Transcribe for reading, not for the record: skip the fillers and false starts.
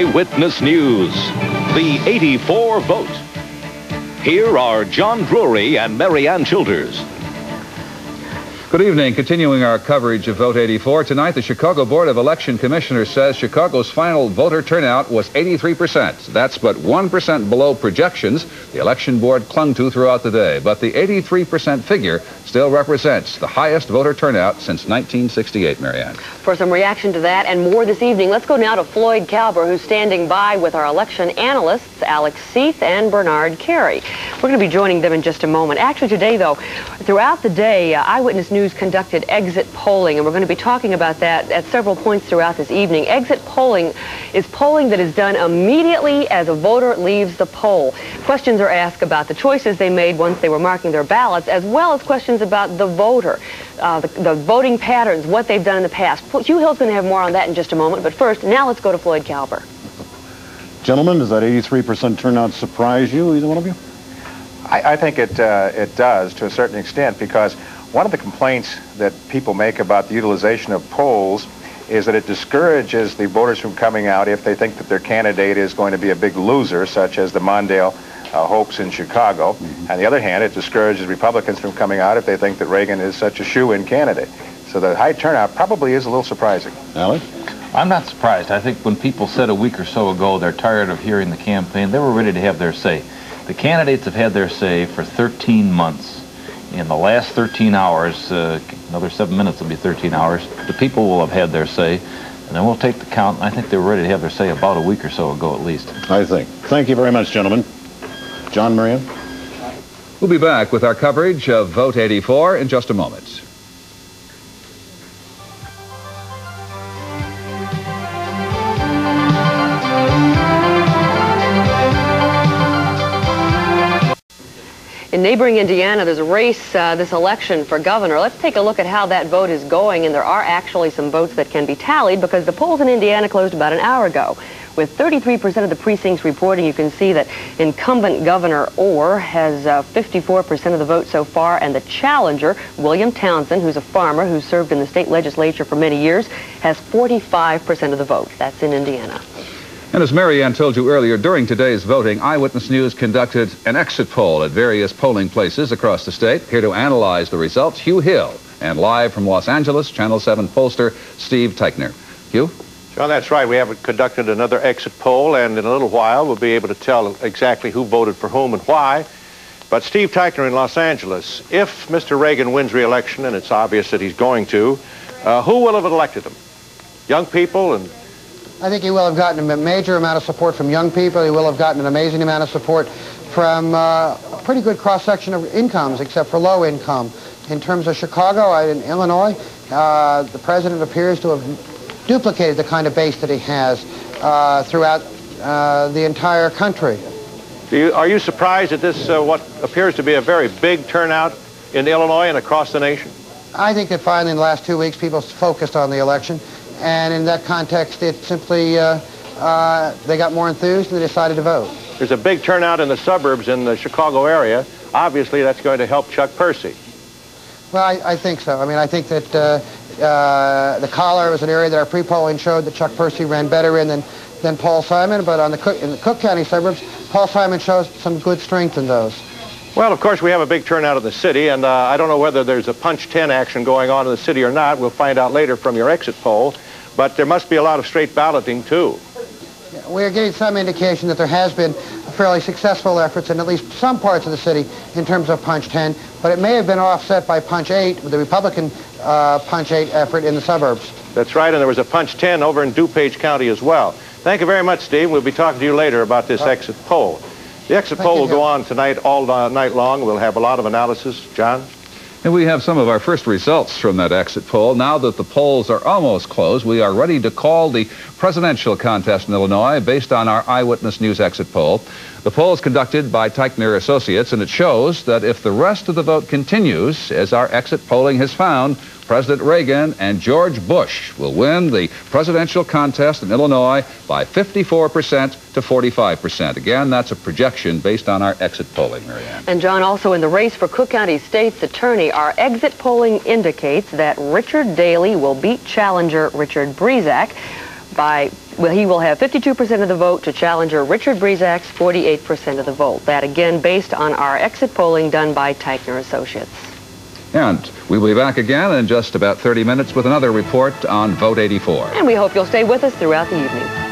Eyewitness News, the 84 vote. Here are John Drury and Mary Ann Childers. Good evening. Continuing our coverage of Vote 84, tonight the Chicago Board of Election Commissioners says Chicago's final voter turnout was 83%. That's but 1% below projections the election board clung to throughout the day. But the 83% figure still represents the highest voter turnout since 1968, Marianne. For some reaction to that and more this evening, let's go now to Floyd Kalber, who's standing by with our election analysts, Alex Seath and Bernard Carey. We're going to be joining them in just a moment. Actually, today, though, throughout the day, Eyewitness News conducted exit polling, and we're going to be talking about that at several points throughout this evening. Exit polling is polling that is done immediately as a voter leaves the poll. Questions are asked about the choices they made once they were marking their ballots, as well as questions about the voter, the voting patterns, what they've done in the past. Hugh Hill's going to have more on that in just a moment, but first, now let's go to Floyd Kalber. Gentlemen, does that 83% turnout surprise you, either one of you? I think it does to a certain extent, because one of the complaints that people make about the utilization of polls is that it discourages the voters from coming out if they think that their candidate is going to be a big loser, such as the Mondale hoax in Chicago. On the other hand, it discourages Republicans from coming out if they think that Reagan is such a shoo-in candidate. So the high turnout probably is a little surprising. Alex? I'm not surprised. I think when people said a week or so ago they're tired of hearing the campaign, they were ready to have their say. The candidates have had their say for 13 months. In the last 13 hours, another 7 minutes will be 13 hours, the people will have had their say, and then we'll take the count. I think they were ready to have their say about a week or so ago at least. I think. Thank you very much, gentlemen. John, Marianne? We'll be back with our coverage of Vote 84 in just a moment. In neighboring Indiana, there's a race this election for governor. Let's take a look at how that vote is going, and there are actually some votes that can be tallied because the polls in Indiana closed about an hour ago. With 33% of the precincts reporting, you can see that incumbent Governor Orr has 54% of the vote so far, and the challenger, William Townsend, who's a farmer who served in the state legislature for many years, has 45% of the vote. That's in Indiana. And as Marianne told you earlier, during today's voting, Eyewitness News conducted an exit poll at various polling places across the state. Here to analyze the results, Hugh Hill. And live from Los Angeles, Channel 7 pollster Steve Teichner. Hugh? John, that's right. We have conducted another exit poll, and in a little while we'll be able to tell exactly who voted for whom and why. But Steve Teichner in Los Angeles, if Mr. Reagan wins re-election, and it's obvious that he's going to, who will have elected him? Young people? And I think he will have gotten a major amount of support from young people. He will have gotten an amazing amount of support from a pretty good cross-section of incomes, except for low income. In terms of Chicago, in Illinois, the president appears to have duplicated the kind of base that he has throughout the entire country. Are you surprised at this, what appears to be a very big turnout in Illinois and across the nation? I think that finally in the last 2 weeks, people focused on the election. And in that context, it simply, they got more enthused and they decided to vote. There's a big turnout in the suburbs in the Chicago area. Obviously, that's going to help Chuck Percy. Well, I think so. I mean, I think that the Collar was an area that our pre-polling showed that Chuck Percy ran better in than Paul Simon. But in the Cook County suburbs, Paul Simon shows some good strength in those. Well, of course, we have a big turnout in the city, and I don't know whether there's a punch 10 action going on in the city or not. We'll find out later from your exit poll. But there must be a lot of straight balloting, too. Yeah, we're getting some indication that there has been fairly successful efforts in at least some parts of the city in terms of punch 10, but it may have been offset by punch 8, the Republican punch 8 effort in the suburbs. That's right, and there was a punch 10 over in DuPage County as well. Thank you very much, Steve. We'll be talking to you later about this exit poll. The exit poll will go on tonight all night long. We'll have a lot of analysis. John? And we have some of our first results from that exit poll. Now that the polls are almost closed, we are ready to call the presidential contest in Illinois based on our Eyewitness News exit poll. The poll is conducted by Teichner Associates, and it shows that if the rest of the vote continues, as our exit polling has found, President Reagan and George Bush will win the presidential contest in Illinois by 54% to 45%. Again, that's a projection based on our exit polling, Marianne. And John, also in the race for Cook County State's attorney, our exit polling indicates that Richard Daly will beat challenger Richard Breezak by Well, he will have 52% of the vote to challenger Richard Brezak's 48% of the vote. That, again, based on our exit polling done by Teichner Associates. And we'll be back again in just about 30 minutes with another report on Vote 84. And we hope you'll stay with us throughout the evening.